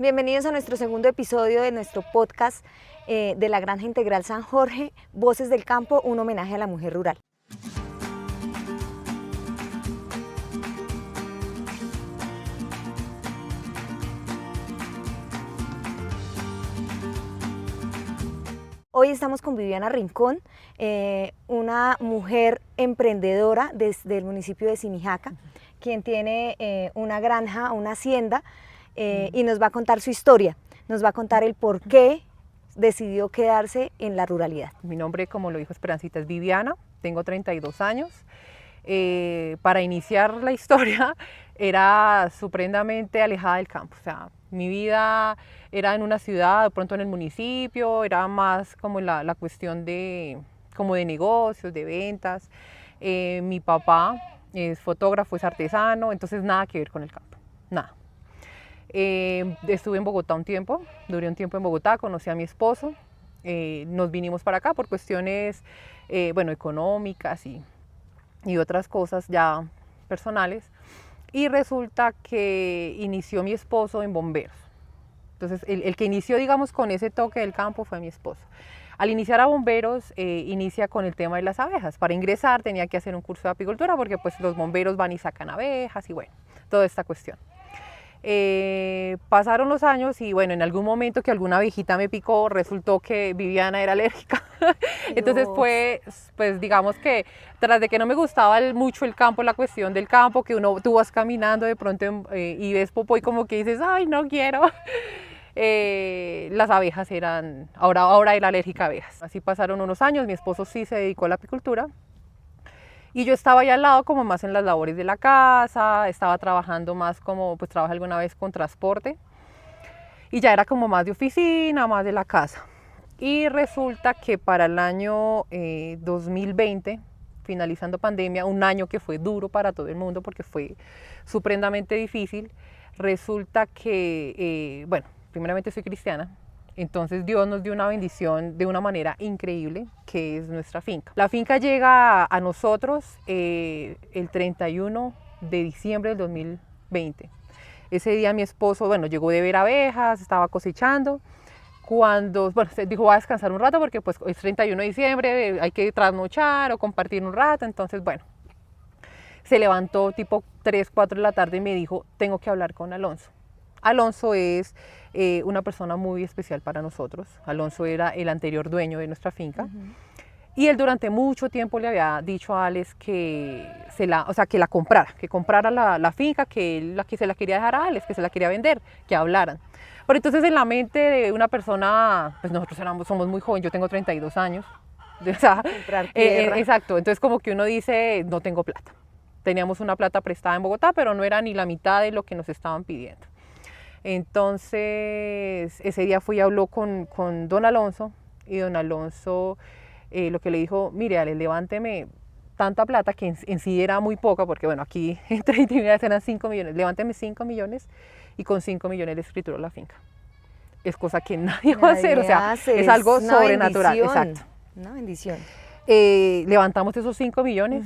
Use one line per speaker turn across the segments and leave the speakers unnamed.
Bienvenidos a nuestro segundo episodio de nuestro podcast de la Granja Integral San Jorge, Voces del Campo, un homenaje a la mujer rural. Hoy estamos con Viviana Rincón, una mujer emprendedora desde el municipio de Simijaca, quien tiene una granja, una hacienda, y nos va a contar su historia, nos va a contar el por qué decidió quedarse en la ruralidad.
Mi nombre, como lo dijo Esperancita, es Viviana, tengo 32 años. Para iniciar la historia era supremamente alejada del campo, o sea, mi vida era en una ciudad, de pronto en el municipio, era más como la cuestión de negocios, de ventas. Mi papá es fotógrafo, es artesano, entonces nada que ver con el campo, nada. Estuve en Bogotá un tiempo, duré un tiempo en Bogotá, conocí a mi esposo, nos vinimos para acá por cuestiones económicas y otras cosas ya personales, y resulta que inició mi esposo en bomberos. Entonces el que inició, digamos, con ese toque del campo fue mi esposo. Al iniciar a bomberos, inicia con el tema de las abejas. Para ingresar tenía que hacer un curso de apicultura porque pues los bomberos van y sacan abejas y bueno, toda esta cuestión. Pasaron los años y bueno, en algún momento que alguna abejita me picó, resultó que Viviana era alérgica. Entonces pues digamos que tras de que no me gustaba mucho el campo, la cuestión del campo, que tú vas caminando de pronto y ves popó y como que dices, ay, no quiero. Las abejas ahora era alérgica a abejas. Así pasaron unos años, mi esposo sí se dedicó a la apicultura. Y yo estaba ahí al lado como más en las labores de la casa, estaba trabajando más como, pues trabajé alguna vez con transporte y ya era como más de oficina, más de la casa. Y resulta que para el año 2020, finalizando pandemia, un año que fue duro para todo el mundo porque fue supremamente difícil, resulta que, primeramente soy cristiana. Entonces Dios nos dio una bendición de una manera increíble, que es nuestra finca. La finca llega a nosotros el 31 de diciembre del 2020. Ese día mi esposo, llegó de ver abejas, estaba cosechando. Se dijo, voy a descansar un rato porque pues es 31 de diciembre, hay que trasnochar o compartir un rato. Entonces, se levantó tipo 3, 4 de la tarde y me dijo, tengo que hablar con Alonso. Alonso es una persona muy especial para nosotros. Alonso era el anterior dueño de nuestra finca. Y él durante mucho tiempo le había dicho a Alex que que la comprara, que comprara la finca, que se la quería dejar a Alex, que se la quería vender, que hablaran. Pero entonces en la mente de una persona, pues nosotros somos muy jóvenes, yo tengo 32 años. O sea,
Comprar tierra.
exacto, entonces como que uno dice, no tengo plata. Teníamos una plata prestada en Bogotá, pero no era ni la mitad de lo que nos estaban pidiendo. Entonces, ese día fui y habló con don Alonso, y don Alonso lo que le dijo, mire, Ale, levánteme tanta plata, que en sí era muy poca, porque aquí entre intimidades eran 5 millones, levánteme 5 millones y con 5 millones le escrituró la finca. Es cosa que nadie va a hacer, o sea, es algo sobrenatural. Exacto.
Una bendición.
Levantamos esos 5 millones.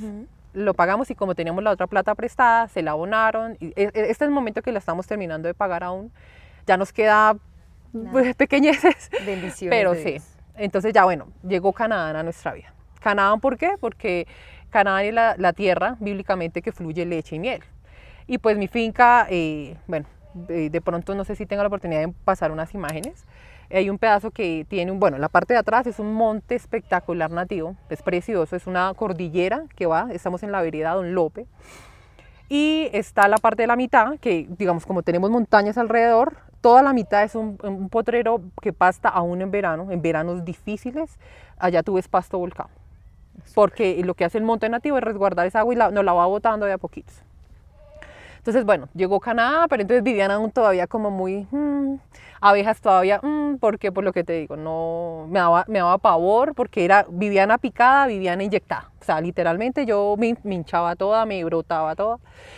Lo pagamos y como teníamos la otra plata prestada, se la abonaron. Este es el momento que la estamos terminando de pagar aún. Ya nos queda pequeñeces.
Bendiciones.
Pero sí. Entonces llegó Canaán a nuestra vida. Canaán, ¿por qué? Porque Canaán es la tierra bíblicamente que fluye leche y miel. Y pues mi finca, de pronto no sé si tengo la oportunidad de pasar unas imágenes. Hay un pedazo que tiene, la parte de atrás es un monte espectacular nativo, es precioso, es una cordillera que estamos en la vereda Don Lope. Y está la parte de la mitad, que digamos como tenemos montañas alrededor, toda la mitad es un potrero que pasta aún en veranos difíciles, allá tú ves pasto volcán. Porque lo que hace el monte nativo es resguardar esa agua y nos la va botando de a poquitos. Entonces, llegó Canadá, pero entonces vivían aún todavía como muy, abejas todavía, porque por lo que te digo, no, me daba pavor, porque Viviana picada, Viviana inyectada. O sea, literalmente yo me hinchaba toda, me brotaba toda.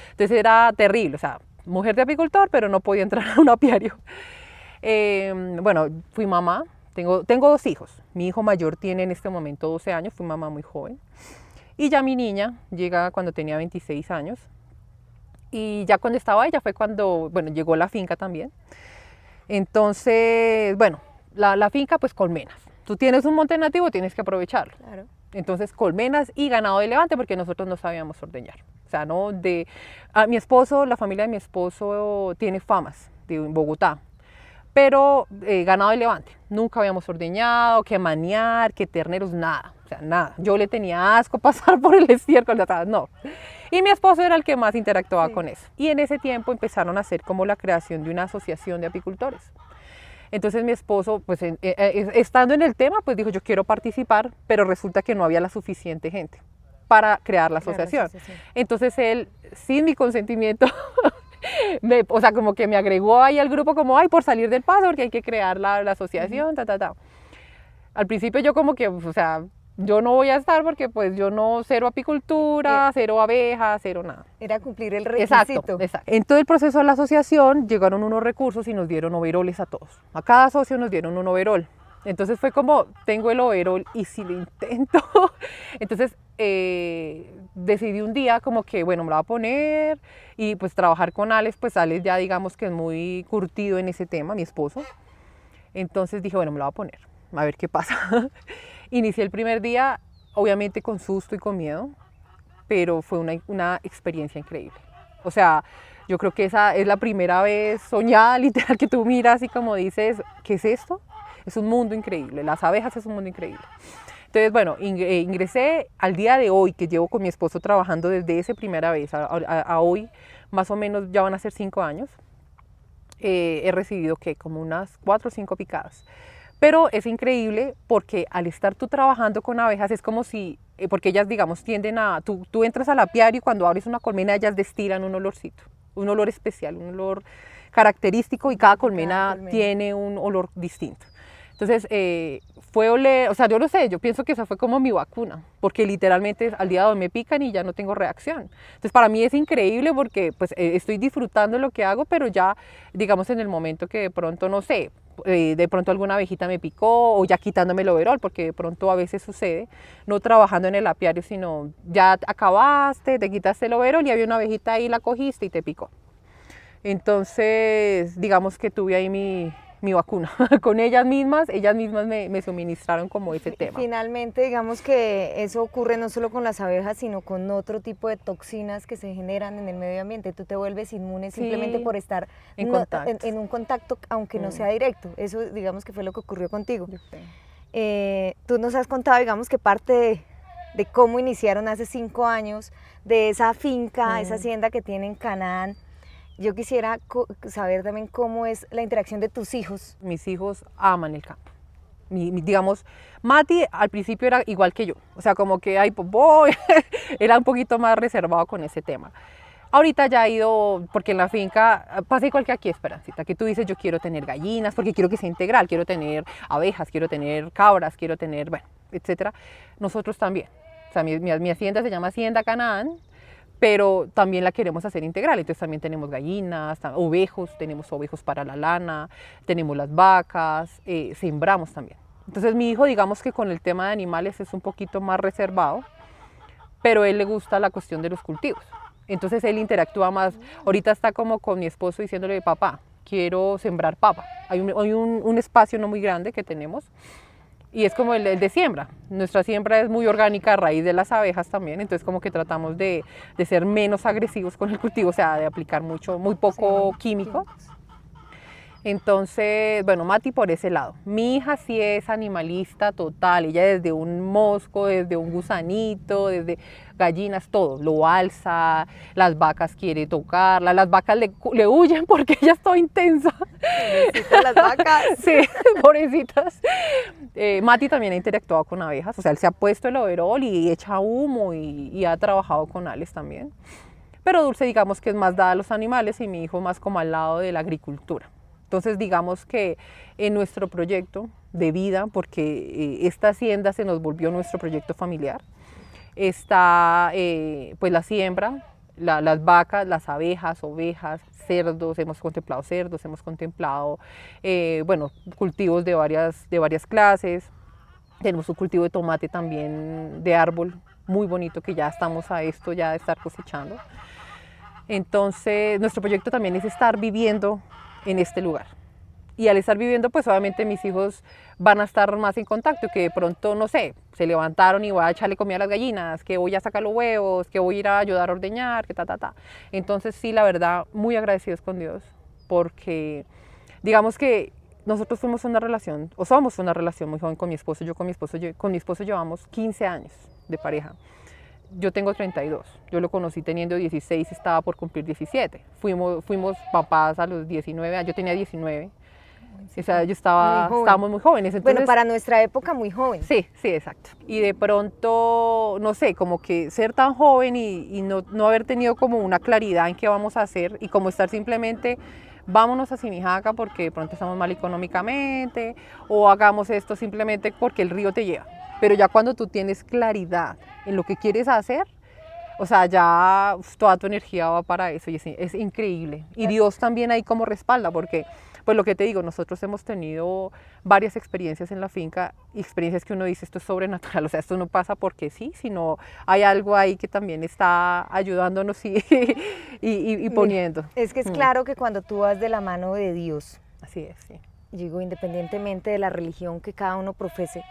Entonces era terrible, o sea, mujer de apicultor, pero no podía entrar a un apiario. Fui mamá, tengo 2 hijos. Mi hijo mayor tiene en este momento 12 años, fui mamá muy joven. Y ya mi niña llega cuando tenía 26 años. Y ya cuando estaba ella fue cuando, llegó la finca también. Entonces, bueno, la finca pues colmenas. Tú tienes un monte nativo, tienes que aprovecharlo.
Claro.
Entonces colmenas y ganado de levante porque nosotros no sabíamos ordeñar. O sea, no de... A mi esposo, la familia de mi esposo tiene famas en Bogotá. Pero ganado de levante, nunca habíamos ordeñado, que maniar, que terneros, nada, o sea, nada. Yo le tenía asco pasar por el estiércol, no. Y mi esposo era el que más interactuaba con eso. Y en ese tiempo empezaron a hacer como la creación de una asociación de apicultores. Entonces mi esposo, pues estando en el tema, pues dijo, yo quiero participar, pero resulta que no había la suficiente gente para crear la asociación. Entonces él, sin mi consentimiento, o sea, como que me agregó ahí al grupo como, ay, por salir del paso, porque hay que crear la asociación, Al principio yo como que, o sea, yo no voy a estar porque pues yo no, cero apicultura, cero abejas, cero nada.
Era cumplir el requisito.
Exacto. En todo el proceso de la asociación llegaron unos recursos y nos dieron overoles a todos. A cada socio nos dieron un overol. Entonces fue como, tengo el overol y si lo intento. Entonces decidí un día como que, bueno, me lo voy a poner y pues trabajar con Alex, pues Alex ya digamos que es muy curtido en ese tema, mi esposo. Entonces dije, bueno, me lo voy a poner, a ver qué pasa. Inicié el primer día, obviamente con susto y con miedo, pero fue una experiencia increíble. O sea, yo creo que esa es la primera vez soñada, literal, que tú miras y como dices, ¿qué es esto? Es un mundo increíble, las abejas es un mundo increíble. Entonces, bueno, ingresé al día de hoy, que llevo con mi esposo trabajando desde esa primera vez a hoy, más o menos ya van a ser 5 años. He recibido que como unas 4 o 5 picadas. Pero es increíble porque al estar tú trabajando con abejas es como si, porque ellas digamos tienden a, tú entras al apiario y cuando abres una colmena ellas destilan un olorcito, un olor especial, un olor característico y cada colmena tiene un olor distinto. Entonces fue oler, o sea, yo no sé, yo pienso que esa fue como mi vacuna, porque literalmente al día de hoy me pican y ya no tengo reacción. Entonces para mí es increíble porque pues estoy disfrutando lo que hago, pero ya digamos en el momento que de pronto, no sé, de pronto alguna abejita me picó o ya quitándome el overol, porque de pronto a veces sucede, no trabajando en el apiario, sino ya acabaste, te quitaste el overol y había una abejita ahí, la cogiste y te picó. Entonces digamos que tuve ahí mi vacuna. Con ellas mismas me suministraron como ese tema.
Finalmente, digamos que eso ocurre no solo con las abejas, sino con otro tipo de toxinas que se generan en el medio ambiente. Tú te vuelves inmune simplemente por estar en un contacto, aunque no sea directo. Eso, digamos que fue lo que ocurrió contigo. Tú nos has contado, digamos que parte de cómo iniciaron hace 5 años, de esa finca, esa hacienda que tienen en Canaán. Yo quisiera saber también cómo es la interacción de tus hijos.
Mis hijos aman el campo. Digamos, Mati al principio era igual que yo, o sea, como que ay, boy, era un poquito más reservado con ese tema. Ahorita ya ha ido, porque en la finca pasa igual que aquí, Esperancita, que tú dices yo quiero tener gallinas, porque quiero que sea integral, quiero tener abejas, quiero tener cabras, quiero tener, bueno, etcétera. Nosotros también. O sea, mi hacienda se llama Hacienda Canaán, pero también la queremos hacer integral, entonces también tenemos gallinas, tenemos ovejos para la lana, tenemos las vacas, sembramos también. Entonces mi hijo digamos que con el tema de animales es un poquito más reservado, pero a él le gusta la cuestión de los cultivos, entonces él interactúa más, ahorita está como con mi esposo diciéndole, papá, quiero sembrar papa, hay un espacio no muy grande que tenemos, y es como el de siembra. Nuestra siembra es muy orgánica a raíz de las abejas también, entonces como que tratamos de ser menos agresivos con el cultivo, o sea, de aplicar muy poco químico. Entonces, bueno, Mati por ese lado. Mi hija sí es animalista total, ella desde un mosco, desde un gusanito, desde gallinas, todo, lo alza, las vacas quiere tocarla, las vacas le huyen porque ella es toda intensa.
Pobrecitas las vacas.
Sí, pobrecitas. Mati también ha interactuado con abejas, o sea, él se ha puesto el overol y echa humo y ha trabajado con Alex también. Pero Dulce digamos que es más dada a los animales y mi hijo más como al lado de la agricultura. Entonces digamos que en nuestro proyecto de vida, porque esta hacienda se nos volvió nuestro proyecto familiar, está pues la siembra, las vacas, las abejas, ovejas, cerdos, hemos contemplado bueno, cultivos de varias clases, tenemos un cultivo de tomate también de árbol muy bonito que ya estamos a esto ya de estar cosechando. Entonces nuestro proyecto también es estar viviendo en este lugar. Y al estar viviendo, pues obviamente mis hijos van a estar más en contacto, que de pronto, no sé, se levantaron y voy a echarle comida a las gallinas, que voy a sacar los huevos, que voy a ir a ayudar a ordeñar, que ta, ta, ta. Entonces sí, la verdad, muy agradecidos con Dios, porque digamos que nosotros fuimos una relación, o somos una relación muy joven con mi esposo. Con mi esposo llevamos 15 años de pareja. Yo tengo 32, yo lo conocí teniendo 16, estaba por cumplir 17. Fuimos papás a los 19 años, yo tenía 19. O sea, estábamos muy jóvenes. Entonces,
bueno, para nuestra época muy joven.
Sí, sí, exacto. Y de pronto, no sé, como que ser tan joven y no haber tenido como una claridad en qué vamos a hacer y como estar simplemente, vámonos a Simijaca porque de pronto estamos mal económicamente o hagamos esto simplemente porque el río te lleva. Pero ya cuando tú tienes claridad en lo que quieres hacer, o sea, ya toda tu energía va para eso y es increíble. Y Dios también ahí como respalda, porque, pues lo que te digo, nosotros hemos tenido varias experiencias en la finca, experiencias que uno dice, esto es sobrenatural, o sea, esto no pasa porque sí, sino hay algo ahí que también está ayudándonos y poniendo.
Es que es claro que cuando tú vas de la mano de Dios,
así es, sí.
Digo, independientemente de la religión que cada uno profese,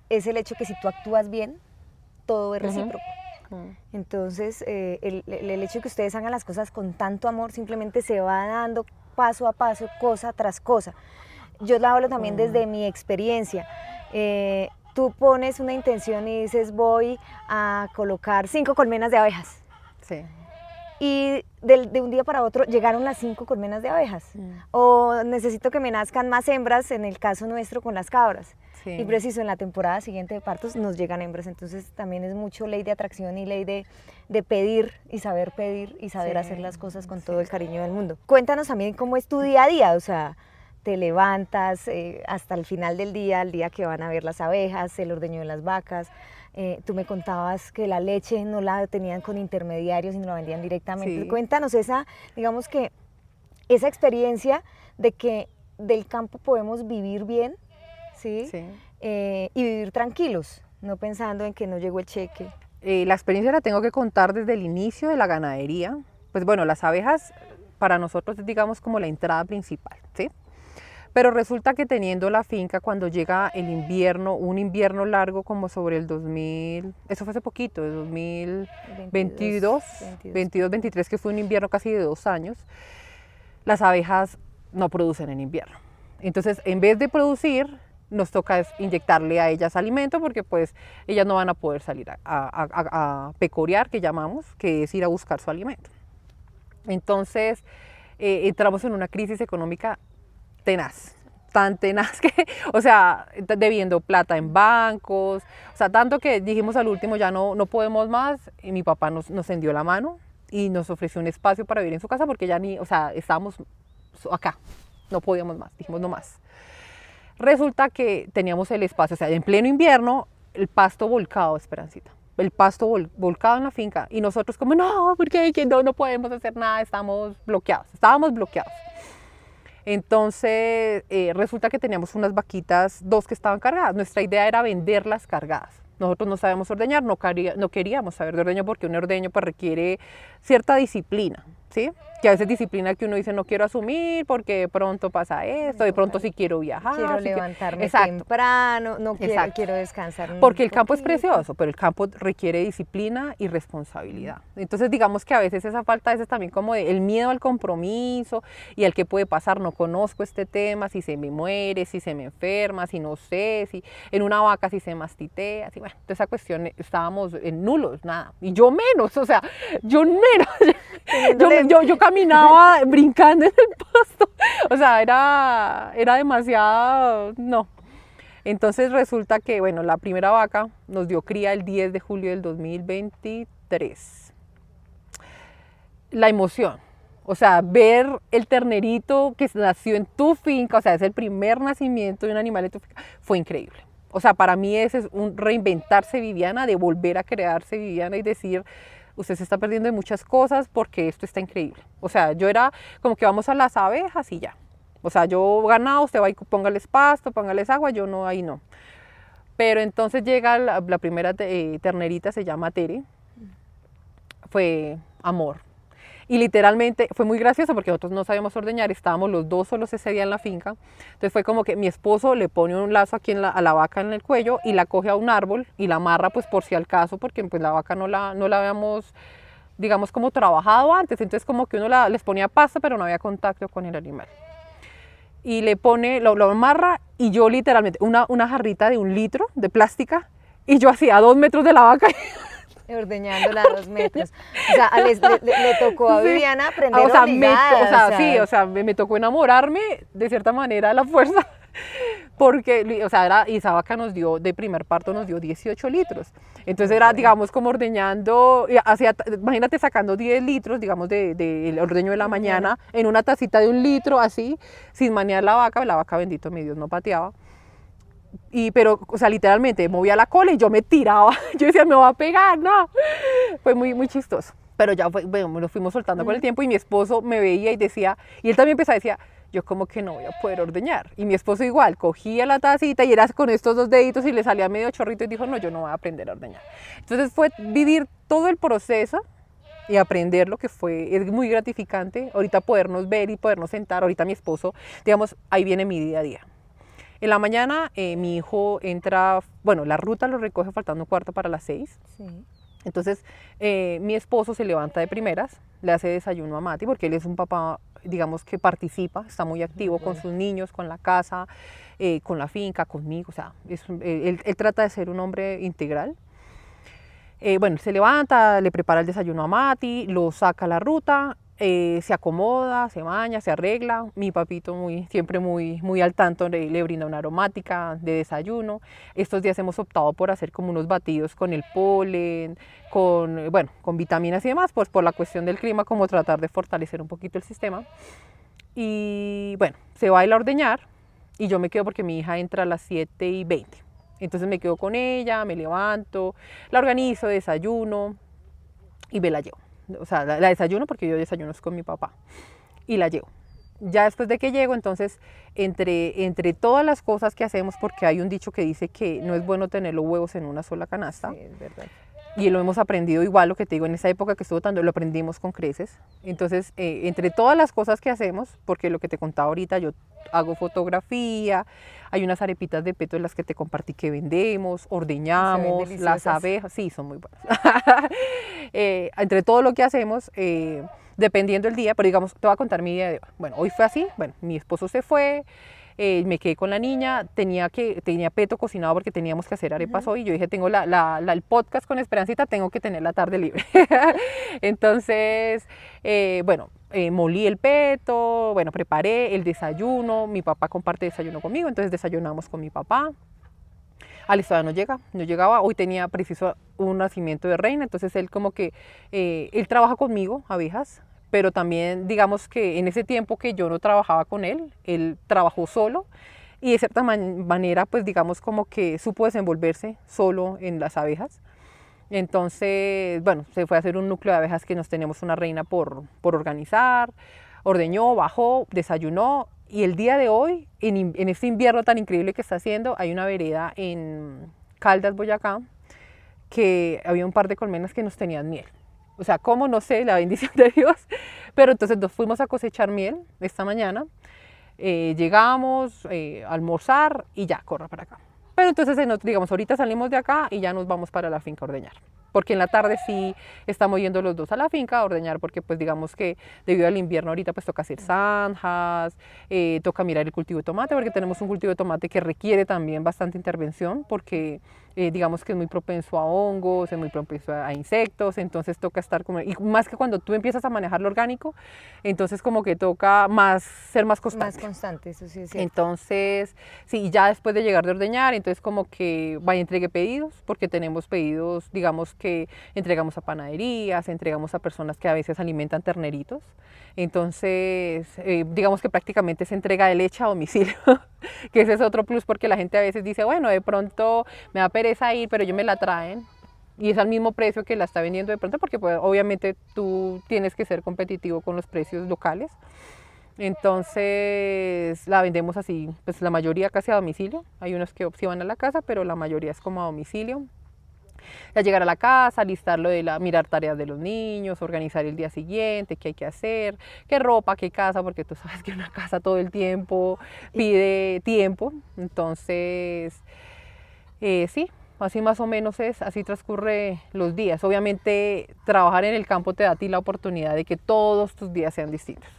es el hecho que si tú actúas bien, todo es recíproco. Entonces, el hecho de que ustedes hagan las cosas con tanto amor simplemente se va dando paso a paso, cosa tras cosa. Yo lo hablo también desde mi experiencia. Tú pones una intención y dices, voy a colocar 5 colmenas de abejas.
Sí.
Y de un día para otro llegaron las 5 colmenas de abejas. O necesito que me nazcan más hembras, en el caso nuestro con las cabras. Sí. Y preciso, en la temporada siguiente de partos nos llegan hembras. Entonces también es mucho ley de atracción y ley de pedir y saber sí. Hacer las cosas con todo el cariño del mundo. Cuéntanos también cómo es tu día a día, o sea, te levantas hasta el final del día, el día que van a ver las abejas, el ordeño de las vacas. Tú me contabas que la leche no la tenían con intermediarios y no la vendían directamente. Sí. Cuéntanos digamos que esa experiencia de que del campo podemos vivir bien, ¿sí? Sí. Y vivir tranquilos, no pensando en que no llegó el cheque.
La experiencia la tengo que contar desde el inicio de la ganadería. Pues bueno, las abejas para nosotros es, digamos, como la entrada principal, ¿sí? Pero resulta que teniendo la finca, cuando llega el invierno, un invierno largo como sobre el 2000, eso fue hace poquito, de 2022, 23, que fue un invierno casi de 2 años, las abejas no producen en invierno. Entonces, en vez de producir, nos toca inyectarle a ellas alimento porque pues ellas no van a poder salir a pecorear, que llamamos, que es ir a buscar su alimento. Entonces, entramos en una crisis económica tenaz, tan tenaz que, o sea, debiendo plata en bancos, o sea, tanto que dijimos al último ya no podemos más, y mi papá nos tendió la mano y nos ofreció un espacio para vivir en su casa porque ya o sea, estábamos acá, no podíamos más, dijimos no más. Resulta que teníamos el espacio, o sea, en pleno invierno, el pasto volcado, Esperancita, el pasto volcado en la finca, y nosotros como, no, porque no podemos hacer nada, estábamos bloqueados. Entonces, resulta que teníamos unas vaquitas, 2 que estaban cargadas. Nuestra idea era venderlas cargadas. Nosotros no sabemos ordeñar, no queríamos saber de ordeño porque un ordeño pues, requiere cierta disciplina, ¿sí? Que a veces disciplina que uno dice no quiero asumir porque de pronto pasa esto, de pronto sí quiero viajar.
Quiero levantarme temprano, no quiero descansar.
Porque el campo es precioso, pero el campo requiere disciplina y responsabilidad. Entonces digamos que a veces esa falta es también como el miedo al compromiso y al que puede pasar, no conozco este tema, si se me muere, si se me enferma, si no sé, si en una vaca si se mastitea, así, bueno, toda esa cuestión estábamos en nulos, nada, y yo menos, o sea, yo menos. Yo caminaba brincando en el pasto, o sea, era demasiado, no. Entonces resulta que, bueno, la primera vaca nos dio cría el 10 de julio del 2023. La emoción, o sea, ver el ternerito que nació en tu finca, o sea, es el primer nacimiento de un animal en tu finca, fue increíble. O sea, para mí ese es un reinventarse Viviana, de volver a crearse Viviana y decir, usted se está perdiendo de muchas cosas porque esto está increíble. O sea, yo era como que vamos a las abejas y ya. O sea, yo ganado, usted va y póngales pasto, póngales agua, yo no, ahí no. Pero entonces llega la primera ternerita, se llama Tere. Fue amor. Y literalmente fue muy gracioso porque nosotros no sabíamos ordeñar, estábamos los dos solos ese día en la finca. Entonces fue como que mi esposo le pone un lazo aquí a la vaca en el cuello y la coge a un árbol y la amarra pues por si al caso, porque pues la vaca no la habíamos, digamos, como trabajado antes. Entonces como que uno les ponía pasto, pero no había contacto con el animal. Y le pone, lo amarra y yo literalmente, una jarrita de 1 litro de plástica y yo así a 2 metros de la vaca.
Ordeñándola a 2 metros. O sea, le tocó a Viviana aprender
O sea,
obligada.
sí, o sea, me tocó enamorarme de cierta manera a la fuerza, porque, o sea, y esa vaca nos dio, de primer parto nos dio 18 litros. Entonces era, digamos, como ordeñando, imagínate sacando 10 litros, digamos, del ordeño de la mañana, en una tacita de 1 litro, así, sin manear la vaca, bendito mi Dios, no pateaba. Pero, o sea, literalmente movía la cola y yo me tiraba, yo decía, me va a pegar, no. Fue muy, muy chistoso. Pero ya fue, bueno, lo fuimos soltando con el tiempo y mi esposo me veía y decía, y él también empezaba a decir, yo como que no voy a poder ordeñar. Y mi esposo igual, cogía la tacita y era con estos 2 deditos y le salía medio chorrito y dijo, no, yo no voy a aprender a ordeñar. Entonces fue vivir todo el proceso y aprender lo que es muy gratificante. Ahorita podernos ver y podernos sentar, ahorita mi esposo, digamos, ahí viene mi día a día. En la mañana mi hijo entra, bueno, la ruta lo recoge faltando 1/4 para las 6.
Sí.
Entonces mi esposo se levanta de primeras, le hace desayuno a Mati, porque él es un papá, digamos, que participa, está muy activo con sus niños, con la casa, con la finca, conmigo, o sea, él trata de ser un hombre integral. Bueno, se levanta, le prepara el desayuno a Mati, lo saca a la ruta, se acomoda, se baña, se arregla. Mi papito siempre muy al tanto, le brinda una aromática de desayuno. Estos días hemos optado por hacer como unos batidos con el polen, con vitaminas y demás, pues por la cuestión del clima, como tratar de fortalecer un poquito el sistema. Y bueno, se va a ir a ordeñar y yo me quedo porque mi hija entra a las 7:20. Entonces me quedo con ella, me levanto, la organizo, desayuno y me la llevo. O sea, la desayuno porque yo desayuno con mi papá y la llevo. Ya después de que llego, entonces, entre todas las cosas que hacemos, porque hay un dicho que dice que no es bueno tener los huevos en una sola canasta.
Sí, es verdad.
Y lo hemos aprendido igual, lo que te digo, en esa época que estuvo tanto, lo aprendimos con creces. Entonces, entre todas las cosas que hacemos, porque lo que te contaba ahorita, yo hago fotografía, hay unas arepitas de peto en las que te compartí que vendemos, ordeñamos, las abejas, sí, son muy buenas. Entre todo lo que hacemos, dependiendo del día, pero digamos, te voy a contar mi día de hoy. Bueno, hoy fue así, bueno, mi esposo se fue, me quedé con la niña, tenía peto cocinado porque teníamos que hacer arepas hoy. Yo dije, tengo el podcast con Esperancita, tengo que tener la tarde libre. Entonces, bueno, molí el peto, bueno, preparé el desayuno, mi papá comparte desayuno conmigo, entonces desayunamos con mi papá. Alex todavía no llegaba, hoy tenía preciso un nacimiento de reina, entonces él como que, él trabaja conmigo, abejas, pero también digamos que en ese tiempo que yo no trabajaba con él trabajó solo y de cierta manera pues digamos como que supo desenvolverse solo en las abejas. Entonces, bueno, se fue a hacer un núcleo de abejas que nos tenemos una reina por organizar, ordeñó, bajó, desayunó y el día de hoy, en este invierno tan increíble que está haciendo, hay una vereda en Caldas, Boyacá, que había un par de colmenas que nos tenían miel. O sea, cómo, no sé, la bendición de Dios. Pero entonces nos fuimos a cosechar miel esta mañana. Llegamos a almorzar y ya, corra para acá. Pero entonces, digamos, ahorita salimos de acá y ya nos vamos para la finca a ordeñar. Porque en la tarde sí estamos yendo los dos a la finca a ordeñar porque pues digamos que debido al invierno ahorita pues toca hacer zanjas, toca mirar el cultivo de tomate porque tenemos un cultivo de tomate que requiere también bastante intervención porque digamos que es muy propenso a hongos, es muy propenso a insectos, entonces toca estar como, y más que cuando tú empiezas a manejar lo orgánico, entonces como que toca ser más constante.
Más constante, eso sí es cierto.
Entonces, sí, ya después de llegar de ordeñar, entonces como que vaya, entregué pedidos, porque tenemos pedidos, digamos que entregamos a panaderías, entregamos a personas que a veces alimentan terneritos, entonces digamos que prácticamente se entrega de leche a domicilio, que ese es otro plus porque la gente a veces dice, bueno, de pronto me da pereza ir, pero ellos me la traen. Y es al mismo precio que la está vendiendo de pronto, porque pues, obviamente tú tienes que ser competitivo con los precios locales. Entonces la vendemos así, pues la mayoría casi a domicilio. Hay unos que sí van a la casa, pero la mayoría es como a domicilio. Ya llegar a la casa, listarlo mirar tareas de los niños, organizar el día siguiente, qué hay que hacer, qué ropa, qué casa, porque tú sabes que una casa todo el tiempo pide tiempo. Entonces, sí, así más o menos así transcurre los días. Obviamente, trabajar en el campo te da a ti la oportunidad de que todos tus días sean distintos.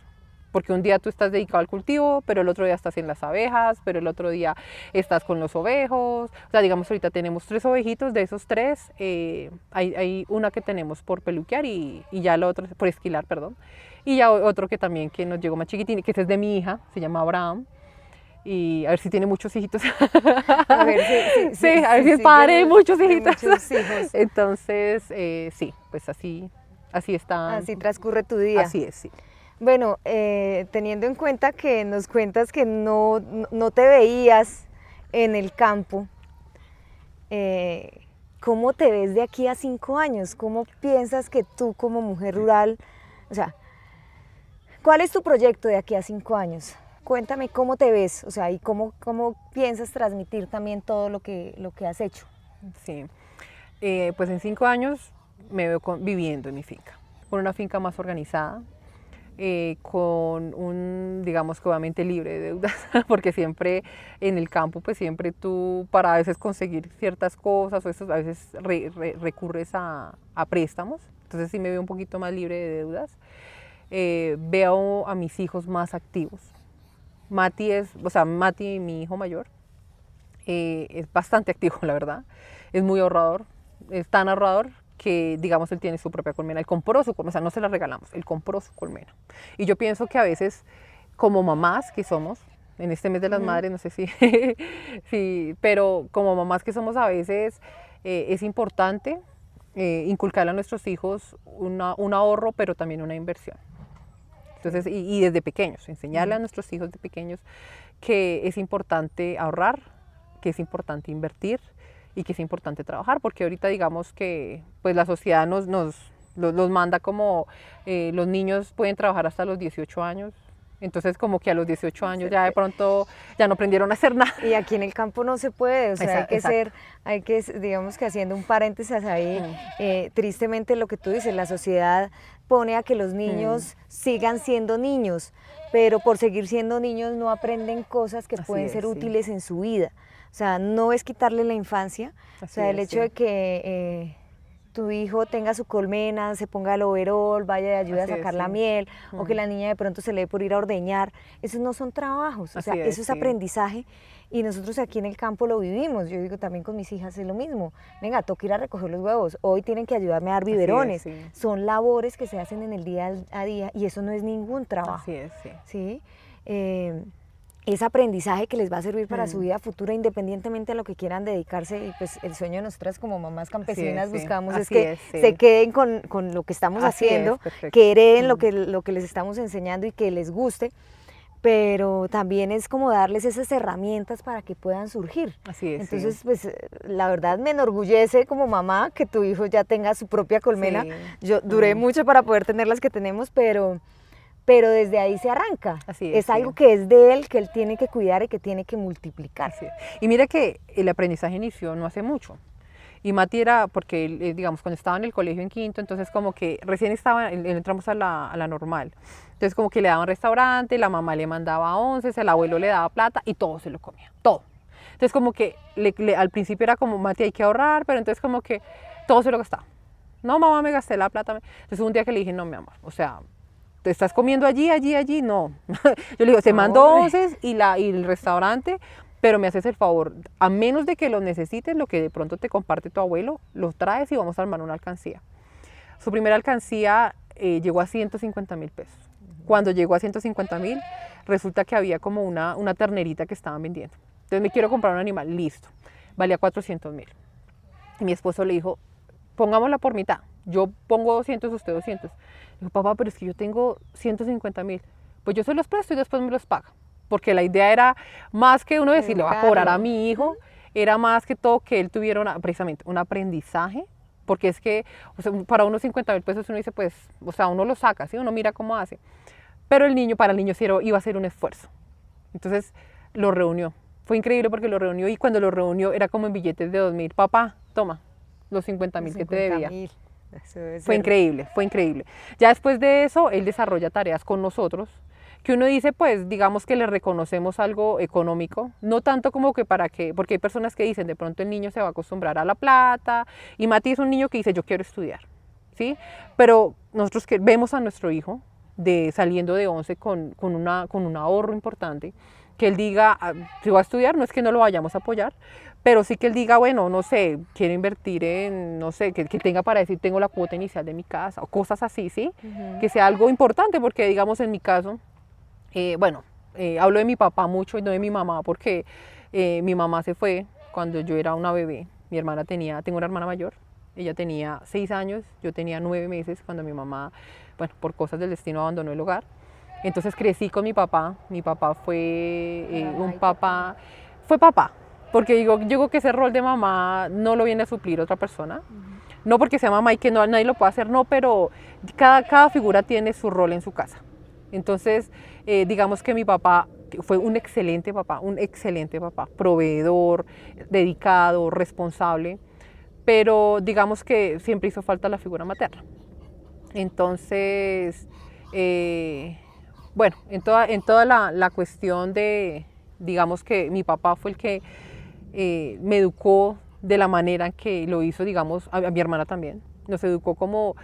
Porque un día tú estás dedicado al cultivo, pero el otro día estás en las abejas, pero el otro día estás con los ovejos. O sea, digamos, ahorita tenemos 3 ovejitos, de esos 3, hay una que tenemos por peluquear y ya la otra, por esquilar, perdón. Y ya otro que también que nos llegó más chiquitín, que ese es de mi hija, se llama Abraham. Y a ver si tiene muchos hijitos.
A ver
sí, a ver si es padre de muchos hijitos.
Muchos hijos.
Entonces, sí, pues así está.
Así transcurre tu día.
Así es, sí.
Bueno, teniendo en cuenta que nos cuentas que no te veías en el campo, ¿cómo te ves de aquí a 5 años? ¿Cómo piensas que tú como mujer rural, o sea, cuál es tu proyecto de aquí a 5 años? Cuéntame cómo te ves, o sea, y cómo piensas transmitir también todo lo que has hecho.
Sí, pues en 5 años me veo viviendo en mi finca, con una finca más organizada, con digamos que obviamente libre de deudas, porque siempre en el campo, pues siempre tú para a veces conseguir ciertas cosas o a veces recurres a préstamos, entonces sí me veo un poquito más libre de deudas. Veo a mis hijos más activos. Mati, mi hijo mayor, es bastante activo, la verdad, es muy ahorrador, es tan ahorrador que, digamos, él tiene su propia colmena, él compró su colmena, o sea, no se la regalamos, él compró su colmena. Y yo pienso que a veces, como mamás que somos, en este mes de las madres, no sé si, sí, pero como mamás que somos a veces, es importante inculcarle a nuestros hijos un ahorro, pero también una inversión. Entonces, y desde pequeños, enseñarle a nuestros hijos de pequeños que es importante ahorrar, que es importante invertir y que es importante trabajar, porque ahorita digamos que pues la sociedad nos manda como los niños pueden trabajar hasta los 18 años, entonces como que a los 18 años ya de pronto ya no aprendieron a hacer nada.
Y aquí en el campo no se puede, o sea, hay que, digamos que haciendo un paréntesis ahí, tristemente lo que tú dices, la sociedad pone a que los niños sigan siendo niños, pero por seguir siendo niños no aprenden cosas que pueden ser útiles en su vida. O sea, no es quitarle la infancia, o sea, el hecho de que tu hijo tenga su colmena, se ponga el overol, vaya y ayude a sacar la miel, o que la niña de pronto se le dé por ir a ordeñar, esos no son trabajos, o sea, eso es aprendizaje. Y nosotros aquí en el campo lo vivimos, yo digo también con mis hijas es lo mismo, venga, toca ir a recoger los huevos, hoy tienen que ayudarme a dar biberones, son labores que se hacen en el día a día y eso no es ningún trabajo.
Así es,
¿Sí? Es aprendizaje que les va a servir para su vida futura independientemente a lo que quieran dedicarse y pues el sueño de nosotras como mamás campesinas buscamos es que se queden con lo que estamos haciendo, que hereden lo que les estamos enseñando y que les guste, pero también es como darles esas herramientas para que puedan surgir.
Así es.
Entonces, pues la verdad me enorgullece como mamá que tu hijo ya tenga su propia colmena. Yo duré mucho para poder tener las que tenemos, pero desde ahí se arranca.
Así
es algo que es de él, que él tiene que cuidar y que tiene que multiplicar.
Y mira que el aprendizaje inició no hace mucho. Y Mati era, porque él, digamos, cuando estaba en el colegio en quinto, entonces como que recién entramos a la normal. Entonces como que le daban restaurante, la mamá le mandaba 11, el abuelo le daba plata y todo se lo comía, todo. Entonces como que al principio era como, Mati, hay que ahorrar, pero entonces como que todo se lo gastaba. No, mamá, me gasté la plata. Entonces un día que le dije, no, mi amor, o sea, ¿te estás comiendo allí, no? Yo le digo, se mandó 11 y el restaurante, pero me haces el favor, a menos de que lo necesites, lo que de pronto te comparte tu abuelo, lo traes y vamos a armar una alcancía. Su primera alcancía llegó a 150.000 pesos. Cuando llegó a 150.000, resulta que había como una ternerita que estaban vendiendo. Entonces me quiero comprar un animal, listo, valía 400.000. Y mi esposo le dijo, pongámosla por mitad, yo pongo 200, usted 200. Dijo, papá, pero es que yo tengo 150.000. Pues yo se los presto y después me los paga. Porque la idea era más que uno decir, le va a cobrar a mi hijo, era más que todo que él tuviera precisamente un aprendizaje. Porque es que, o sea, para unos 50.000 pesos uno dice, pues, o sea, uno lo saca, ¿sí? Uno mira cómo hace. Pero para el niño iba a ser un esfuerzo. Entonces lo reunió. Fue increíble porque lo reunió y cuando lo reunió era como en billetes de 2.000. Papá, toma, los 50.000 que te
50.000.
debía.
Eso debe
Fue
ser-
increíble, fue increíble. Ya después de eso, él desarrolla tareas con nosotros, que uno dice, pues, digamos que le reconocemos algo económico, no tanto como que para que, porque hay personas que dicen, de pronto el niño se va a acostumbrar a la plata, y Mati es un niño que dice, yo quiero estudiar, ¿sí? Pero nosotros que vemos a nuestro hijo saliendo de 11 con un ahorro importante, que él diga, "Ah, si va a estudiar, no es que no lo vayamos a apoyar, pero sí que él diga, bueno, no sé, quiero invertir en, no sé, que tenga para decir, tengo la cuota inicial de mi casa, o cosas así, ¿sí?
Ujú.
Que sea algo importante, porque digamos en mi caso, bueno, hablo de mi papá mucho y no de mi mamá, porque mi mamá se fue cuando yo era una bebé. Tengo una hermana mayor, ella tenía 6 años, yo tenía 9 meses cuando mi mamá, bueno, por cosas del destino abandonó el hogar. Entonces crecí con mi papá fue un papá, fue papá, porque yo digo que ese rol de mamá no lo viene a suplir otra persona, no porque sea mamá y que no, nadie lo pueda hacer, no, pero cada figura tiene su rol en su casa. Entonces, digamos que mi papá fue un excelente papá, proveedor, dedicado, responsable, pero digamos que siempre hizo falta la figura materna. Entonces, bueno, en toda la cuestión de, digamos que mi papá fue el que me educó de la manera que lo hizo, digamos, a mi hermana también. Nos educó como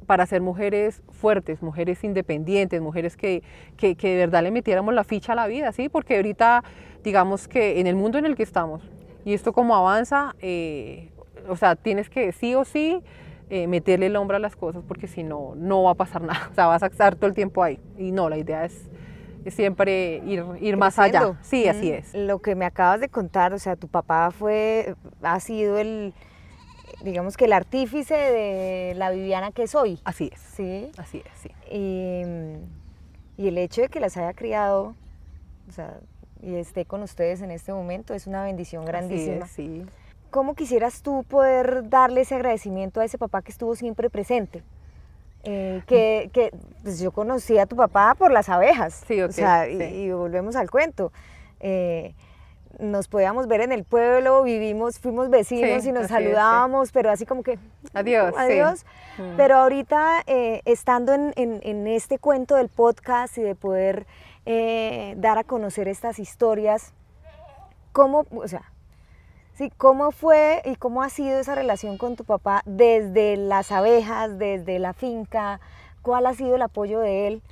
para ser mujeres fuertes, mujeres independientes, mujeres que de verdad le metiéramos la ficha a la vida, ¿sí? Porque ahorita, digamos que en el mundo en el que estamos, y esto como avanza, o sea, tienes que sí o sí meterle el hombro a las cosas, porque si no, no va a pasar nada. O sea, vas a estar todo el tiempo ahí. Y no, la idea es siempre ir más allá.
Creciendo.
Sí, así es.
Lo que me acabas de contar, o sea, tu papá ha sido digamos que el artífice de la Viviana que soy.
Así es.
Sí.
Así es, sí.
Y el hecho de que las haya criado, o sea, y esté con ustedes en este momento es una bendición grandísima.
Así es, sí.
¿Cómo quisieras tú poder darle ese agradecimiento a ese papá que estuvo siempre presente? Pues yo conocí a tu papá por las abejas,
Sí, ok,
o sea,
sí.
y volvemos al cuento. Nos podíamos ver en el pueblo, fuimos vecinos
Sí,
y nos
así es, sí.
saludábamos, pero así como que
Adiós, sí.
adiós. Pero ahorita, estando en este cuento del podcast y de poder dar a conocer estas historias, o sea, sí, ¿cómo fue y cómo ha sido esa relación con tu papá desde las abejas, desde la finca? ¿Cuál ha sido el apoyo de él?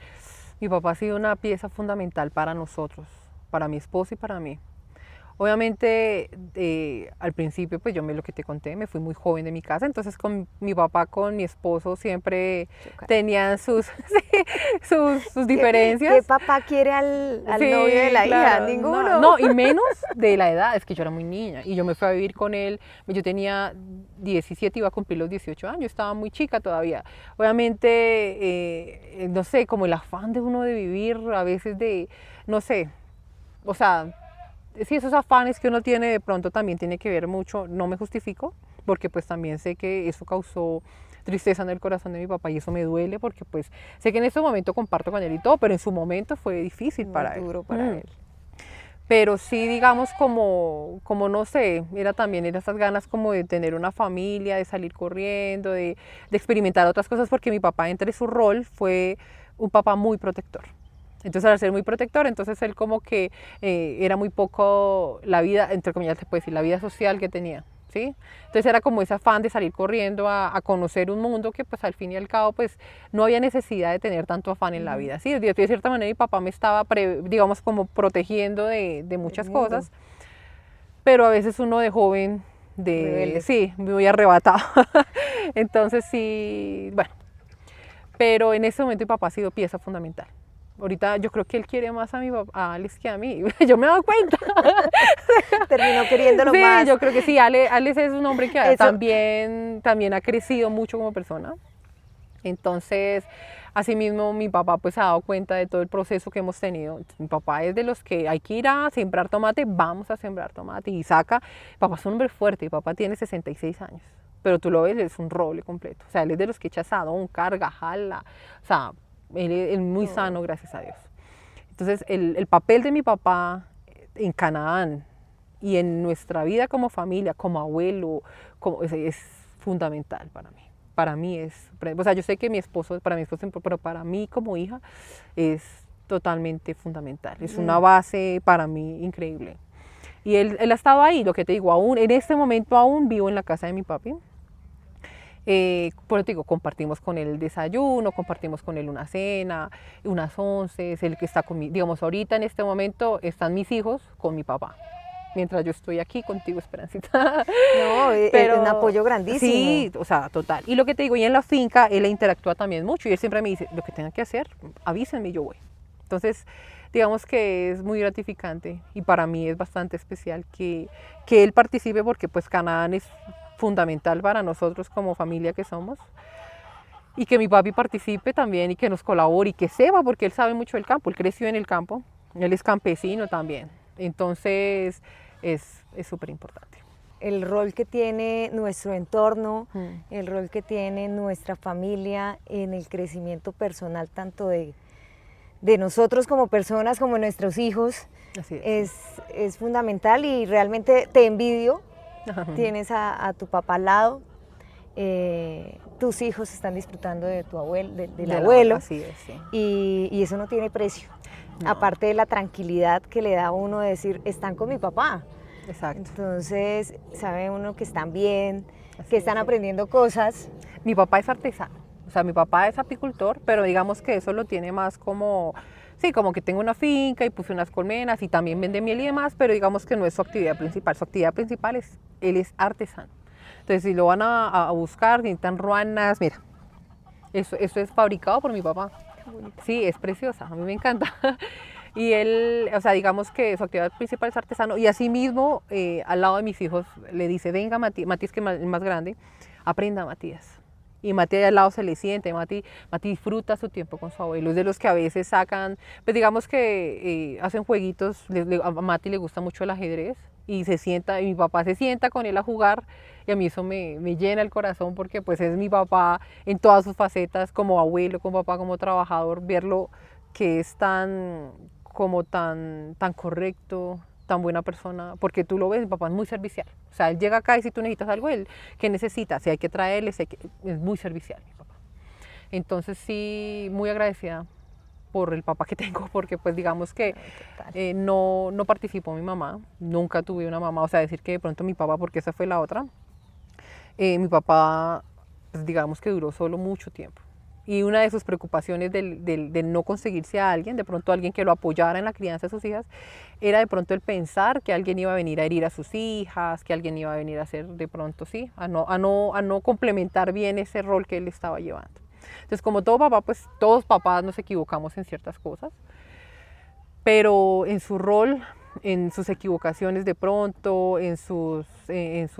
Mi papá ha sido una pieza fundamental para nosotros, para mi esposo y para mí. Obviamente, al principio, pues lo que te conté, me fui muy joven de mi casa, entonces con mi papá, con mi esposo, siempre tenían sus diferencias.
¿Qué papá quiere al
Sí,
novio de la hija?
claro,
Ninguno.
No, y menos de la edad, es que yo era muy niña y yo me fui a vivir con él, yo tenía 17, iba a cumplir los 18 años, estaba muy chica todavía. Obviamente, no sé, como el afán de uno de vivir, a veces no sé, o sea, sí, esos afanes que uno tiene de pronto también tiene que ver mucho, no me justifico, porque pues también sé que eso causó tristeza en el corazón de mi papá y eso me duele porque pues sé que en este momento comparto con él y todo, pero en su momento fue difícil para él.
Duro para él.
Pero sí, digamos, como no sé, eran esas ganas como de tener una familia, de salir corriendo, de experimentar otras cosas, porque mi papá, entre su rol, fue un papá muy protector. Entonces, al ser muy protector, entonces él como que era muy poco la vida, entre comillas se puede decir, la vida social que tenía, ¿sí? Entonces era como ese afán de salir corriendo a conocer un mundo que pues al fin y al cabo pues no había necesidad de tener tanto afán en la vida, ¿sí? De cierta manera mi papá me estaba, digamos, como protegiendo de muchas cosas, pero a veces uno de joven,
Rebelde.
sí, muy arrebatado. Entonces sí, bueno, pero en ese momento mi papá ha sido pieza fundamental. Ahorita yo creo que él quiere más a Alex que a mí. Yo me he dado cuenta.
Terminó queriéndolo
Sí,
más.
yo creo que sí. Alex es un hombre que
Eso-
también ha crecido mucho como persona. Entonces, asimismo, mi papá pues ha dado cuenta de todo el proceso que hemos tenido. Mi papá es de los que hay que ir a sembrar tomate, vamos a sembrar tomate. Y mi papá es un hombre fuerte, mi papá tiene 66 años. Pero tú lo ves, es un roble completo. O sea, él es de los que echa asadón, carga, jala. O sea, él es muy sano, gracias a Dios. Entonces, el papel de mi papá en Canaán y en nuestra vida como familia, como abuelo, fundamental para mí. Para mí es, o sea, yo sé que mi esposo, para mi esposo, pero para mí como hija es totalmente fundamental. Es una base para mí increíble. Y él ha estado ahí, lo que te digo, aún en este momento aún vivo en la casa de mi papi. Por eso te digo, compartimos con él el desayuno, compartimos con él una cena, unas once, es el que está conmigo. Digamos, ahorita en este momento están mis hijos con mi papá. Mientras yo estoy aquí contigo, Esperancita.
No, es un apoyo grandísimo.
Sí, o sea, total. Y lo que te digo, y en la finca, él interactúa también mucho y él siempre me dice, lo que tengan que hacer, avísenme, yo voy. Entonces, digamos que es muy gratificante y para mí es bastante especial que él participe porque pues Canaán es fundamental para nosotros como familia que somos y que mi papi participe también y que nos colabore y que sepa porque él sabe mucho del campo, él creció en el campo, él es campesino también, entonces es súper importante.
El rol que tiene nuestro entorno, el rol que tiene nuestra familia en el crecimiento personal tanto de nosotros como personas, como nuestros hijos,
Así
es fundamental y realmente te envidio. Tienes a tu papá al lado, tus hijos están disfrutando de tu abuelo, del abuelo,
así es, sí.
y eso no tiene precio.
No.
Aparte de la tranquilidad que le da a uno de decir, están con mi papá.
Exacto.
Entonces, sabe uno que están bien,
Así
que están aprendiendo cosas.
Mi papá es artesano, o sea, mi papá es apicultor, pero digamos que eso lo tiene más como, sí, como que tengo una finca y puse unas colmenas y también vende miel y demás, pero digamos que no es su actividad principal. Su actividad principal es, él es artesano. Entonces, si lo van a buscar, necesitan ruanas, mira, eso es fabricado por mi papá. Sí, es preciosa, a mí me encanta. Y él, o sea, digamos que su actividad principal es artesano y así mismo al lado de mis hijos le dice, venga Matías que es el más grande, aprenda Matías. Y Mati al lado se le siente, Mati disfruta su tiempo con su abuelo, es de los que a veces sacan, pues digamos que hacen jueguitos, a Mati le gusta mucho el ajedrez y se sienta, y mi papá se sienta con él a jugar y a mí eso me llena el corazón porque pues es mi papá en todas sus facetas, como abuelo, como papá, como trabajador, verlo que es tan correcto, tan buena persona, porque tú lo ves, mi papá es muy servicial. O sea, él llega acá y si tú necesitas algo, él, ¿qué necesita? Si hay que traerle, es muy servicial, mi papá. Entonces sí, muy agradecida por el papá que tengo, porque pues digamos que no participó mi mamá, nunca tuve una mamá, o sea, decir que de pronto mi papá, porque esa fue la otra, mi papá, pues digamos que duró solo mucho tiempo. Y una de sus preocupaciones del no conseguirse a alguien, de pronto alguien que lo apoyara en la crianza de sus hijas, era de pronto el pensar que alguien iba a venir a herir a sus hijas, que alguien iba a venir a hacer de pronto, sí, a no complementar bien ese rol que él estaba llevando. Entonces, como todo papá, pues todos papás nos equivocamos en ciertas cosas, pero en su rol, en sus equivocaciones de pronto, en sus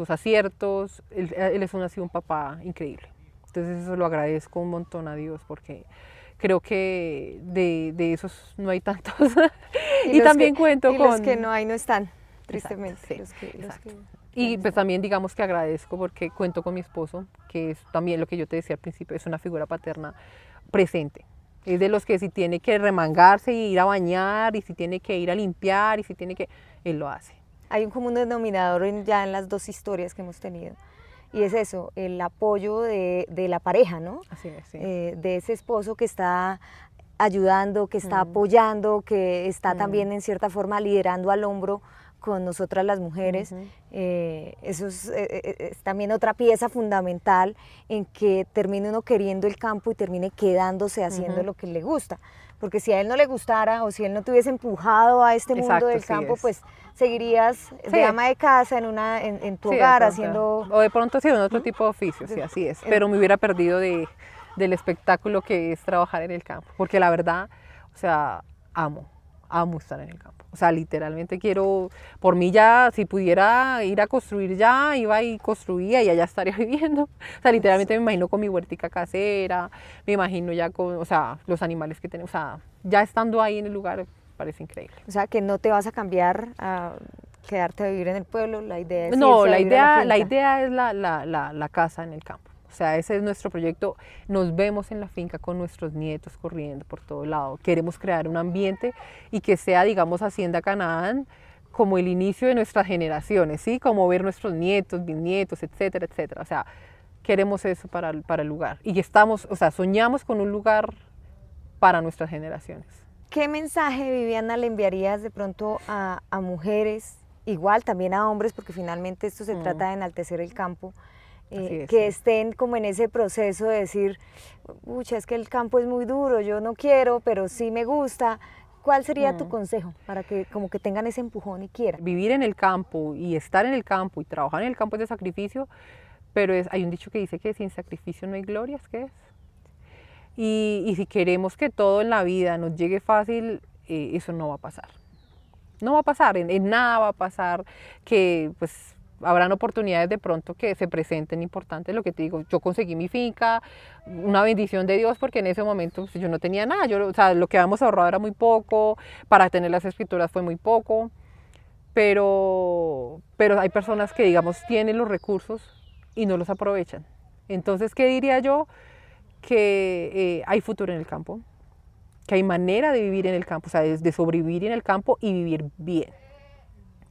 aciertos, él ha sido un papá increíble. Entonces eso lo agradezco un montón a Dios porque creo que de esos no hay tantos. Y también cuento con...
los que no hay no están, tristemente.
Exacto. Y pues también digamos que agradezco porque cuento con mi esposo, que es también lo que yo te decía al principio, es una figura paterna presente. Es de los que si tiene que remangarse y ir a bañar, y si tiene que ir a limpiar, y si tiene que... Él lo hace.
Hay un común denominador ya en las dos historias que hemos tenido. Y es eso, el apoyo de la pareja, ¿no?
Así es, sí.
De ese esposo que está ayudando, que está apoyando, que está también en cierta forma liderando al hombro con nosotras las mujeres. Eso es también otra pieza fundamental en que termine uno queriendo el campo y termine quedándose haciendo lo que le gusta. Porque si a él no le gustara o si él no te hubiese empujado a este mundo del campo, pues seguirías de ama de casa en tu hogar haciendo...
O de pronto sí, en otro tipo de oficio, sí, así es. Pero me hubiera perdido del espectáculo que es trabajar en el campo. Porque la verdad, o sea, amo estar en el campo. O sea, literalmente quiero, por mí ya, si pudiera ir a construir ya, iba y construía y allá estaría viviendo. O sea, literalmente me imagino con mi huertica casera, me imagino ya con, o sea, los animales que tenemos, o sea, ya estando ahí en el lugar, parece increíble.
O sea, que no te vas a cambiar a quedarte a vivir en el pueblo, la idea es
no,
la
idea es la casa en el campo. O sea, ese es nuestro proyecto. Nos vemos en la finca con nuestros nietos corriendo por todo lado. Queremos crear un ambiente y que sea, digamos, Hacienda Canaán como el inicio de nuestras generaciones, ¿sí? Como ver nuestros nietos, bisnietos, etcétera, etcétera. O sea, queremos eso para el lugar. Y estamos, o sea, soñamos con un lugar para nuestras generaciones.
¿Qué mensaje, Viviana, le enviarías de pronto a mujeres, igual también a hombres, porque finalmente esto se trata de enaltecer el campo, que estén como en ese proceso de decir, pucha, es que el campo es muy duro, yo no quiero, pero sí me gusta? ¿Cuál sería tu consejo para que como que tengan ese empujón y quieran?
Vivir en el campo y estar en el campo y trabajar en el campo es de sacrificio, pero hay un dicho que dice que sin sacrificio no hay gloria, ¿qué es? Y si queremos que todo en la vida nos llegue fácil, eso no va a pasar. No va a pasar, en nada va a pasar, que pues habrán oportunidades de pronto que se presenten importantes. Lo que te digo, yo conseguí mi finca, una bendición de Dios, porque en ese momento pues, yo no tenía nada. O sea, lo que habíamos ahorrado era muy poco, para tener las escrituras fue muy poco, pero hay personas que, digamos, tienen los recursos y no los aprovechan. Entonces, ¿qué diría yo? Que hay futuro en el campo, que hay manera de vivir en el campo, o sea, de sobrevivir en el campo y vivir bien.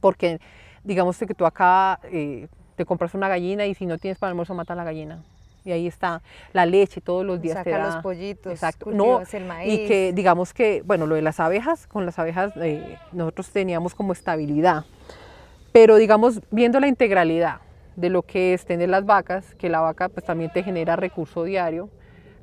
Porque digamos que tú acá te compras una gallina y si no tienes para el almuerzo matan la gallina. Y ahí está la leche, todos los días
saca
te da.
Los pollitos,
exacto.
cultivas el maíz.
Y que digamos que, bueno, lo de las abejas, con las abejas nosotros teníamos como estabilidad. Pero digamos, viendo la integralidad de lo que es tener las vacas, que la vaca pues también te genera recurso diario.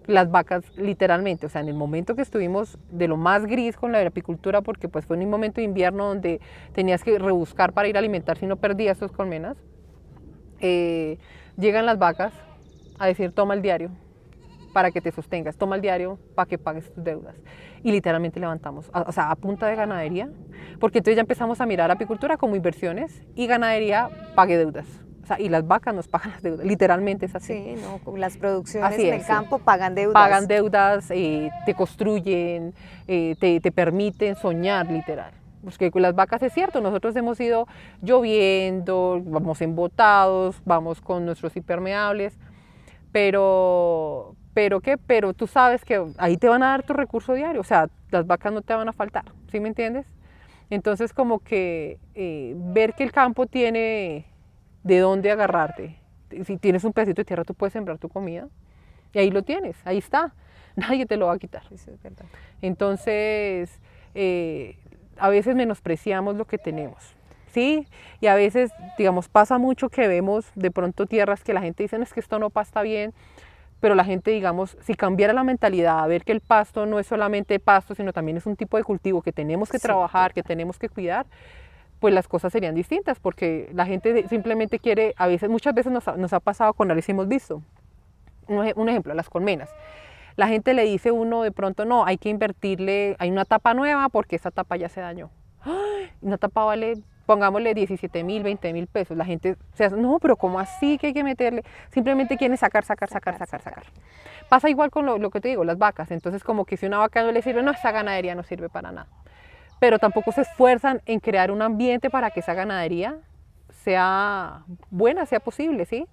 Las vacas literalmente, o sea, en el momento que estuvimos de lo más gris con la apicultura, porque pues fue en un momento de invierno donde tenías que rebuscar para ir a alimentar si no perdías tus colmenas, llegan las vacas a decir toma el diario para que te sostengas, toma el diario para que pagues tus deudas. Y literalmente levantamos, o sea, a punta de ganadería, porque entonces ya empezamos a mirar apicultura como inversiones y ganadería pague deudas. O sea, y las vacas nos pagan las deudas, literalmente es así.
Sí, no, las producciones
así
en el campo pagan deudas.
Pagan deudas, te construyen, te permiten soñar, literal. Porque con las vacas es cierto, nosotros hemos ido lloviendo, vamos embotados, vamos con nuestros impermeables, pero tú sabes que ahí te van a dar tu recurso diario, o sea, las vacas no te van a faltar, ¿sí me entiendes? Entonces como que ver que el campo tiene de dónde agarrarte. Si tienes un pedacito de tierra, tú puedes sembrar tu comida y ahí lo tienes, ahí está, nadie te lo va a quitar.
Eso es verdad.
Entonces, a veces menospreciamos lo que tenemos, ¿sí? Y a veces, digamos, pasa mucho que vemos de pronto tierras que la gente dice, no, es que esto no pasta bien, pero la gente, digamos, si cambiara la mentalidad a ver que el pasto no es solamente pasto, sino también es un tipo de cultivo que tenemos que trabajar, que tenemos que cuidar, pues las cosas serían distintas, porque la gente simplemente quiere, muchas veces nos ha pasado con las que hemos visto. Un ejemplo, las colmenas. La gente le dice a uno de pronto, no, hay que invertirle, hay una tapa nueva porque esa tapa ya se dañó. ¡Ay! Una tapa vale, pongámosle 17.000, 20.000 pesos. La gente se hace, no, pero ¿cómo así que hay que meterle? Simplemente quieren sacar. Pasa igual con lo que te digo, las vacas. Entonces como que si una vaca no le sirve, no, esa ganadería no sirve para nada. Pero tampoco se esfuerzan en crear un ambiente para que esa ganadería sea buena, sea posible, ¿sí?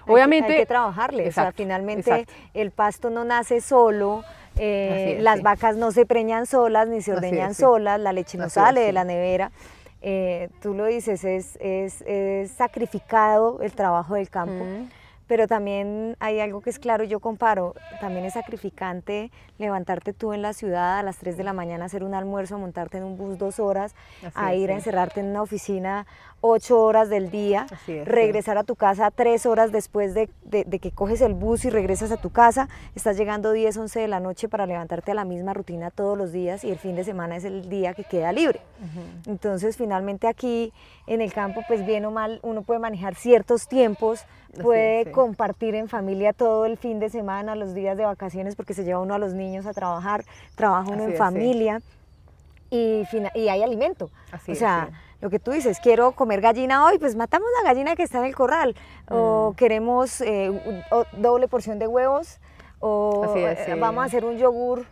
Obviamente
hay que trabajarle, exacto, o sea, finalmente el pasto no nace solo, las vacas no se preñan solas ni se ordeñan solas, la leche no sale de la nevera. Tú lo dices, es sacrificado el trabajo del campo. Pero también hay algo que es claro, yo comparo, también es sacrificante levantarte tú en la ciudad a las 3 de la mañana, hacer un almuerzo, montarte en un bus 2 horas, a ir a encerrarte en una oficina 8 horas del día, regresar a tu casa 3 horas después de que coges el bus y regresas a tu casa, estás llegando 10, 11 de la noche para levantarte a la misma rutina todos los días y el fin de semana es el día que queda libre. Entonces finalmente aquí en el campo, pues bien o mal, uno puede manejar ciertos tiempos, puede compartir en familia todo el fin de semana, los días de vacaciones, porque se lleva uno a los niños a trabajar, trabaja uno en familia y hay alimento. O sea, lo que tú dices, quiero comer gallina hoy, pues matamos la gallina que está en el corral, o queremos doble porción de huevos, o vamos a hacer un yogur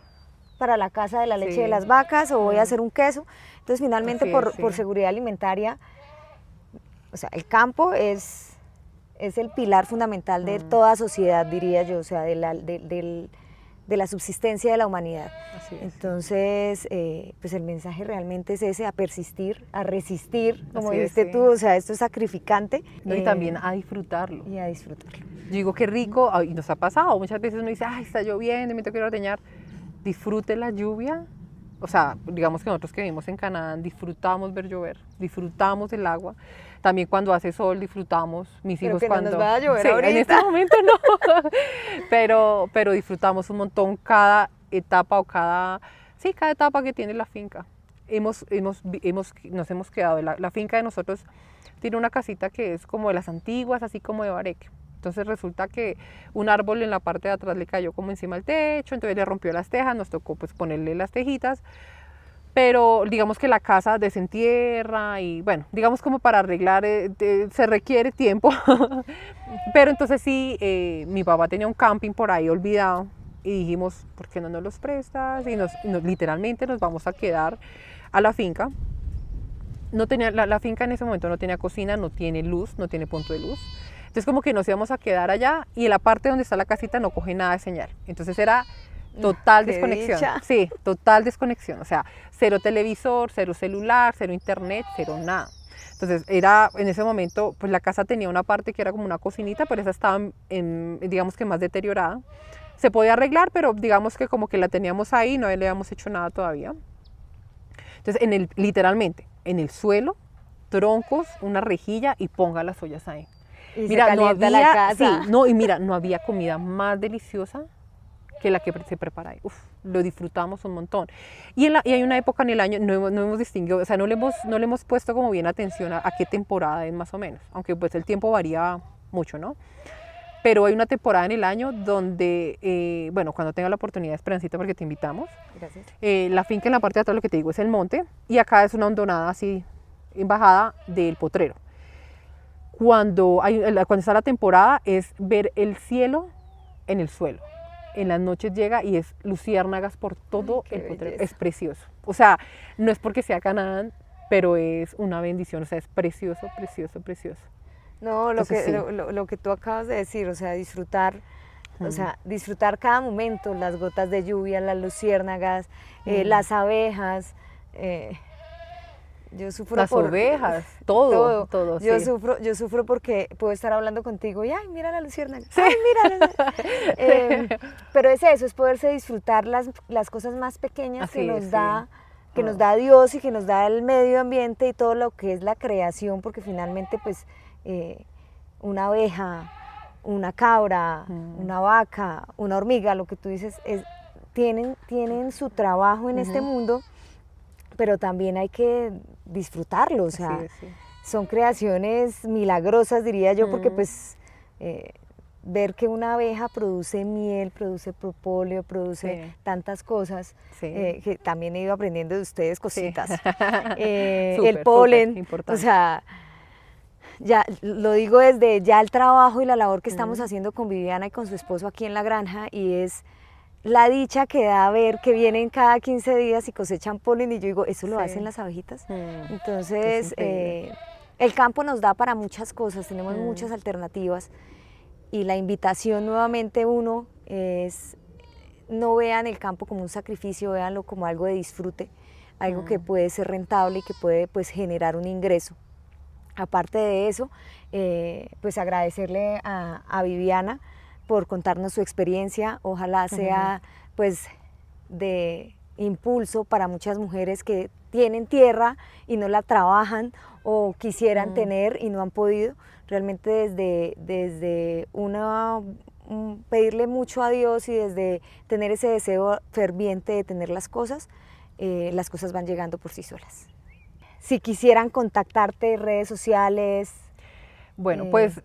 para la casa de la leche de las vacas, o voy a hacer un queso. Entonces finalmente por seguridad alimentaria, o sea, el campo es el pilar fundamental de toda sociedad, diría yo, o sea, de la subsistencia de la humanidad. Entonces, pues el mensaje realmente es ese, a persistir, a resistir, como dijiste tú, o sea, esto es sacrificante.
Y también a disfrutarlo.
Y a disfrutarlo.
Yo digo, qué rico, y nos ha pasado, muchas veces uno dice, ay, está lloviendo, me tengo que ir a ordeñar, disfrute la lluvia. O sea, digamos que nosotros que vivimos en Canadá disfrutamos ver llover, disfrutamos el agua. También cuando hace sol disfrutamos, mis
Pero
hijos
que
cuando...
no nos va a llover
Sí,
ahorita.
en este momento no, pero disfrutamos un montón cada etapa o cada etapa que tiene la finca. Nos hemos quedado, la finca de nosotros tiene una casita que es como de las antiguas, así como de bareque. Entonces resulta que un árbol en la parte de atrás le cayó como encima del techo, entonces le rompió las tejas, nos tocó pues ponerle las tejitas, pero digamos que la casa desentierra y bueno, digamos como para arreglar se requiere tiempo. Pero entonces sí, mi papá tenía un camping por ahí olvidado y dijimos, ¿por qué no nos los prestas? Y literalmente nos vamos a quedar a la finca. No tenía, la finca en ese momento no tenía cocina, no tiene luz, no tiene punto de luz. Entonces como que nos íbamos a quedar allá y en la parte donde está la casita no coge nada de señal. Entonces era total
Qué
desconexión.
dicha.
Sí, total desconexión. O sea, cero televisor, cero celular, cero internet, cero nada. Entonces era en ese momento, pues la casa tenía una parte que era como una cocinita, pero esa estaba digamos que más deteriorada. Se podía arreglar, pero digamos que como que la teníamos ahí, no le habíamos hecho nada todavía. Entonces literalmente, en el suelo, troncos, una rejilla y ponga las ollas ahí.
Y
Mira,
se calienta la casa.
sí, no, y mira, no había comida más deliciosa que la que se prepara ahí. Uf, lo disfrutamos un montón. Y hay una época en el año, no hemos distinguido, o sea, no le hemos puesto como bien atención a qué temporada es más o menos, aunque pues el tiempo varía mucho, ¿no? Pero hay una temporada en el año donde, bueno, cuando tenga la oportunidad, Esperancita, porque te invitamos.
Gracias.
La finca en la parte de atrás, lo que te digo, es el monte, y acá es una hondonada así, en bajada del Potrero. Cuando está la temporada es ver el cielo en el suelo. En las noches llega y es luciérnagas por todo el Potrero.
Belleza.
Es precioso. O sea, no es porque sea Canadá, pero es una bendición. O sea, es precioso, precioso, precioso.
No,
Entonces, sí.
lo que tú acabas de decir, o sea, disfrutar cada momento, las gotas de lluvia, las luciérnagas, las abejas. Yo sufro
Las
por
ovejas, todo.
Yo
Sí.
sufro porque puedo estar hablando contigo y ay, mira la luciérnaga.
Sí.
Ay, mira. Pero es eso, es poderse disfrutar las cosas más pequeñas
Así
que nos
es, sí.
da que nos da Dios y que nos da el medio ambiente y todo lo que es la creación, porque finalmente pues una abeja, una cabra, una vaca, una hormiga, lo que tú dices, tienen su trabajo en este mundo, pero también hay que disfrutarlo, o sea,
Así es, sí.
son creaciones milagrosas, diría yo, porque pues ver que una abeja produce miel, produce propóleo, produce
Sí.
tantas cosas,
Sí.
que también he ido aprendiendo de ustedes cositas. El
Súper,
polen,
súper importante.
o sea, ya lo digo desde ya el trabajo y la labor que estamos haciendo con Viviana y con su esposo aquí en la granja, y es la dicha que da ver que vienen cada 15 días y cosechan polen, y yo digo, ¿eso lo
Sí.
hacen las abejitas?
Es
Entonces,
increíble.
el campo nos da para muchas cosas, tenemos muchas alternativas, y la invitación nuevamente uno es, no vean el campo como un sacrificio, véanlo como algo de disfrute, algo que puede ser rentable y que puede pues generar un ingreso. Aparte de eso, pues agradecerle a Viviana por contarnos su experiencia, ojalá sea pues de impulso para muchas mujeres que tienen tierra y no la trabajan o quisieran tener y no han podido. Realmente desde pedirle mucho a Dios y desde tener ese deseo ferviente de tener las cosas van llegando por sí solas. Si quisieran contactarte, redes sociales.
Bueno, pues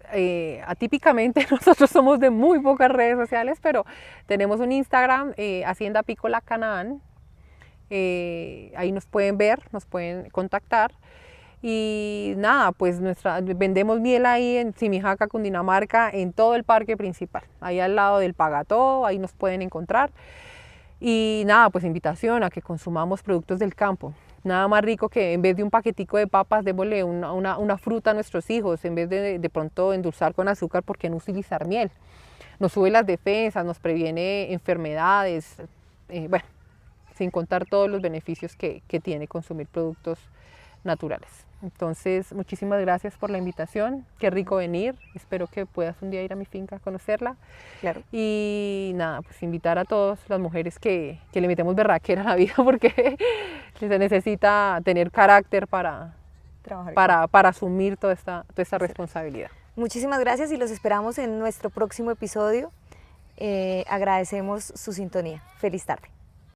atípicamente nosotros somos de muy pocas redes sociales, pero tenemos un Instagram, Hacienda Apícola Canaán. Ahí nos pueden ver, nos pueden contactar. Y nada, pues vendemos miel ahí en Simijaca, Cundinamarca, en todo el parque principal, ahí al lado del Pagató, ahí nos pueden encontrar. Y nada, pues invitación a que consumamos productos del campo. Nada más rico que en vez de un paquetico de papas, démosle una fruta a nuestros hijos, en vez de pronto endulzar con azúcar, ¿por qué no utilizar miel? Nos sube las defensas, nos previene enfermedades, bueno, sin contar todos los beneficios que tiene consumir productos naturales. Entonces, muchísimas gracias por la invitación, qué rico venir, espero que puedas un día ir a mi finca a conocerla.
Claro.
Y nada, pues invitar a todas las mujeres que le metemos berraquera a la vida, porque se necesita tener carácter para asumir toda esta responsabilidad.
Muchísimas gracias y los esperamos en nuestro próximo episodio. Agradecemos su sintonía. Feliz tarde.